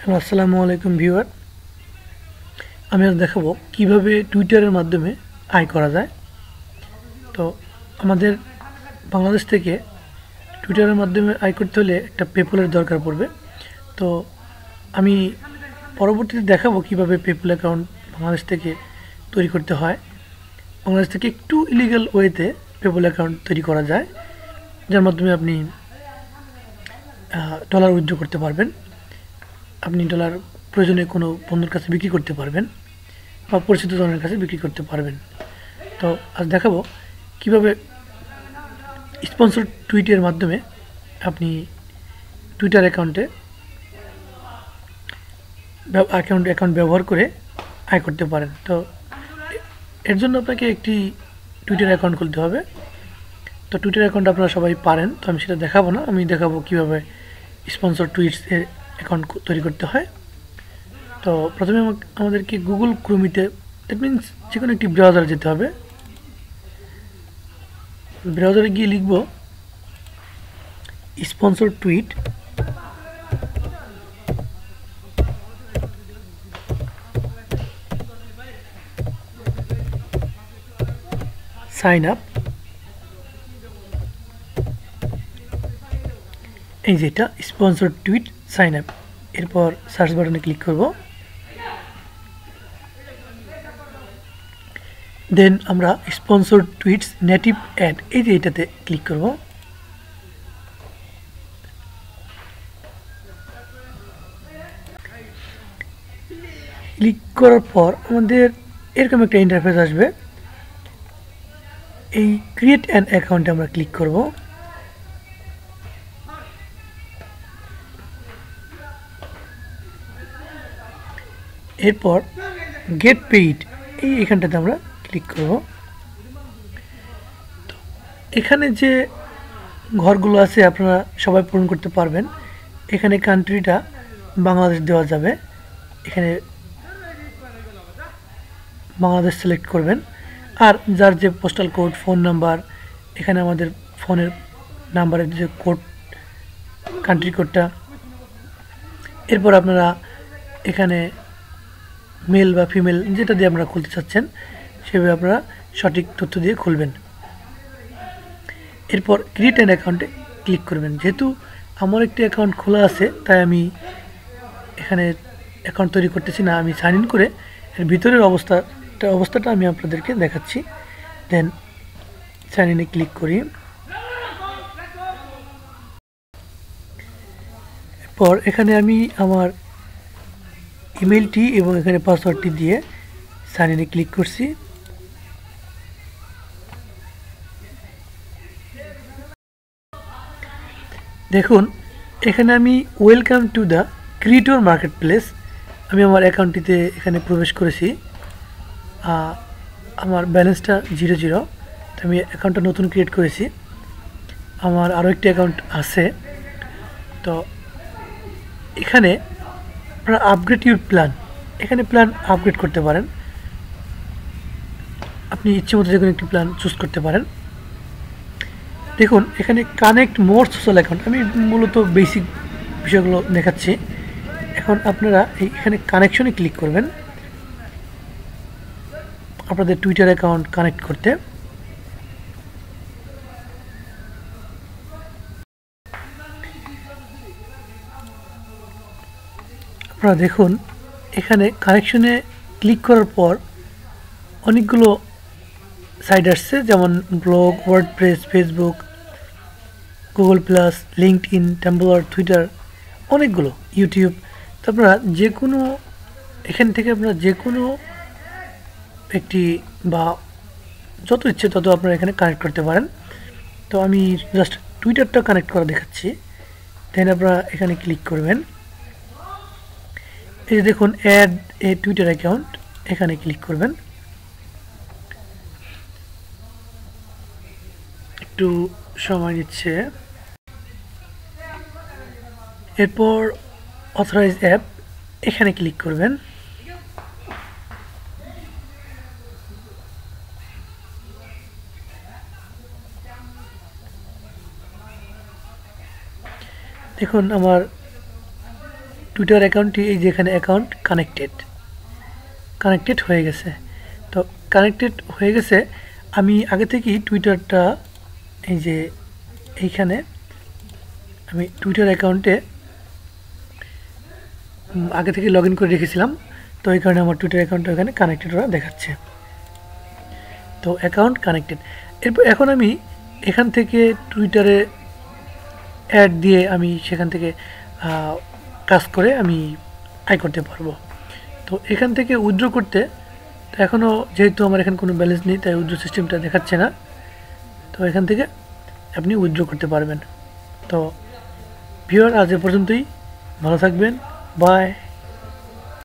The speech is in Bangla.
হ্যালো, আসসালামু আলাইকুম ভিউয়ার। আমি আজ দেখাবো কিভাবে টুইটারের মাধ্যমে আয় করা যায়। তো আমাদের বাংলাদেশ থেকে টুইটারের মাধ্যমে আয় করতে হলে একটা পেপলের দরকার পড়বে। তো আমি পরবর্তীতে দেখাবো কিভাবে পেপল অ্যাকাউন্ট বাংলাদেশ থেকে তৈরি করতে হয়। বাংলাদেশ থেকে একটু ইলিগাল ওয়েতে পেপল অ্যাকাউন্ট তৈরি করা যায়, যার মাধ্যমে আপনি ডলার উইথড্র করতে পারবেন। আপনি ডলার প্রয়োজনে কোনো বন্ধুর কাছে বিক্রি করতে পারবেন বা পরিচিত জনের কাছে বিক্রি করতে পারবেন। তো আজ দেখাবো কিভাবে স্পন্সর টুইটের মাধ্যমে আপনি টুইটার অ্যাকাউন্ট ব্যবহার করে আয় করতে পারেন। তো এর জন্য আপনাকে একটি টুইটার অ্যাকাউন্ট খুলতে হবে। তো টুইটার অ্যাকাউন্ট আপনারা সবাই পারেন, তো আমি সেটা দেখাবো না। আমি দেখাবো কিভাবে স্পন্সর টুইটসের অ্যাকাউন্ট তৈরি করতে হয়। তো প্রথমে আমাদেরকে গুগল ক্রোমিতে, দ্যাট মিনস যে কোনো একটি ব্রাউজারে যেতে হবে। ব্রাউজারে গিয়ে লিখব স্পন্সর টুইট, সাইন আপ। এই যেটা স্পন্সর টুইট সাইন আপ, এরপর সার্চ বাটনে ক্লিক করব। দেন আমরা স্পন্সর টুইটস নেটিভ অ্যাড, এই যে এটাতে ক্লিক করব। ক্লিক করার পর আমাদের এরকম একটা ইন্টারফেস আসবে। এই ক্রিয়েট অ্যান অ্যাকাউন্টে আমরা ক্লিক করব। এরপর গেট পেইড, এইখানটাতে আমরা ক্লিক করব। এখানে যে ঘরগুলো আছে আপনারা সবাই পূরণ করতে পারবেন। এখানে কান্ট্রিটা বাংলাদেশ দেওয়া যাবে, এখানে বাংলাদেশ সিলেক্ট করবেন। আর যার যে পোস্টাল কোড, ফোন নাম্বার, এখানে আমাদের ফোনের নাম্বারের যে কোড, কান্ট্রি কোডটা। এরপর আপনারা এখানে মেল বা ফিমেল যেটা দিয়ে আপনারা খুলতে চাচ্ছেন সেভাবে আপনারা সঠিক তথ্য দিয়ে খুলবেন। এরপর ক্রিয়েট অ্যান অ্যাকাউন্টে ক্লিক করবেন। যেহেতু আমার একটি অ্যাকাউন্ট খোলা আছে তাই আমি এখানে অ্যাকাউন্ট তৈরি করতেছি না, আমি সাইন ইন করে এর ভিতরের অবস্থাটা আমি আপনাদেরকে দেখাচ্ছি। দেন সাইন ইনে ক্লিক করি। এরপর এখানে আমি আমার ইমেলটি এবং এখানে পাসওয়ার্ডটি দিয়ে সাইন ইনে ক্লিক করছি। দেখুন এখানে আমি welcome to the creator market place, আমি আমার অ্যাকাউন্টটিতে এখানে প্রবেশ করেছি। আমার ব্যালেন্সটা 0 তো আমি অ্যাকাউন্টটা নতুন ক্রিয়েট করেছি। আমার আরও একটি অ্যাকাউন্ট আছে। তো এখানে আপনারা আপগ্রেড ইউর প্ল্যান, এখানে প্ল্যান আপগ্রেড করতে পারেন। আপনি ইচ্ছে মতো যে কোনো একটি প্ল্যান চুজ করতে পারেন। দেখুন এখানে কানেক্ট মোর সোশ্যাল অ্যাকাউন্ট, আমি মূলত বেসিক বিষয়গুলো দেখাচ্ছি। এখন আপনারা এখানে কানেকশনে ক্লিক করবেন আপনাদের টুইটার অ্যাকাউন্ট কানেক্ট করতে। আপনারা দেখুন এখানে কানেকশনে ক্লিক করার পর অনেকগুলো সাইট আসছে, যেমন blog, WordPress, Facebook, Google plus, LinkedIn, tumbler, Twitter, অনেকগুলো, ইউটিউব। তো আপনারা যে কোনো এখান থেকে আপনারা যে কোনো একটি বা যত ইচ্ছে তত আপনারা এখানে কানেক্ট করতে পারেন। তো আমি জাস্ট টুইটারটা কানেক্ট করা দেখাচ্ছি। দেন আপনারা এখানে ক্লিক করবেন। এই যে দেখুন অ্যাড এ টুইটার অ্যাকাউন্ট, এখানে ক্লিক করবেন। একটু সময় নিচ্ছে। এরপর অথরাইজ অ্যাপ, এখানে ক্লিক করবেন। দেখুন আমার টুইটার অ্যাকাউন্টটি এই যে এখানে অ্যাকাউন্ট কানেক্টেড হয়ে গেছে। তো কানেক্টেড হয়ে গেছে। আমি আগে থেকেই টুইটারটা এই যে এইখানে আমি টুইটার অ্যাকাউন্টে আগে থেকে লগ ইন করে রেখেছিলাম। তো এই কারণে আমার টুইটার অ্যাকাউন্টটা এখানে কানেক্টেড ওরা দেখাচ্ছে। তো অ্যাকাউন্ট কানেক্টেড। এরপর এখন আমি এখান থেকে টুইটারে অ্যাড দিয়ে আমি সেখান থেকে কাজ করে আমি আয় করতে পারবো। তো এখান থেকে উইথড্র করতে এখনও যেহেতু আমার এখানে কোনো ব্যালেন্স নেই তাই উইথড্র সিস্টেমটা দেখাচ্ছে না। তো এখান থেকে আপনি উইথড্র করতে পারবেন। তো ভিউয়ার আজ এ পর্যন্তই, ভালো থাকবেন, বাই।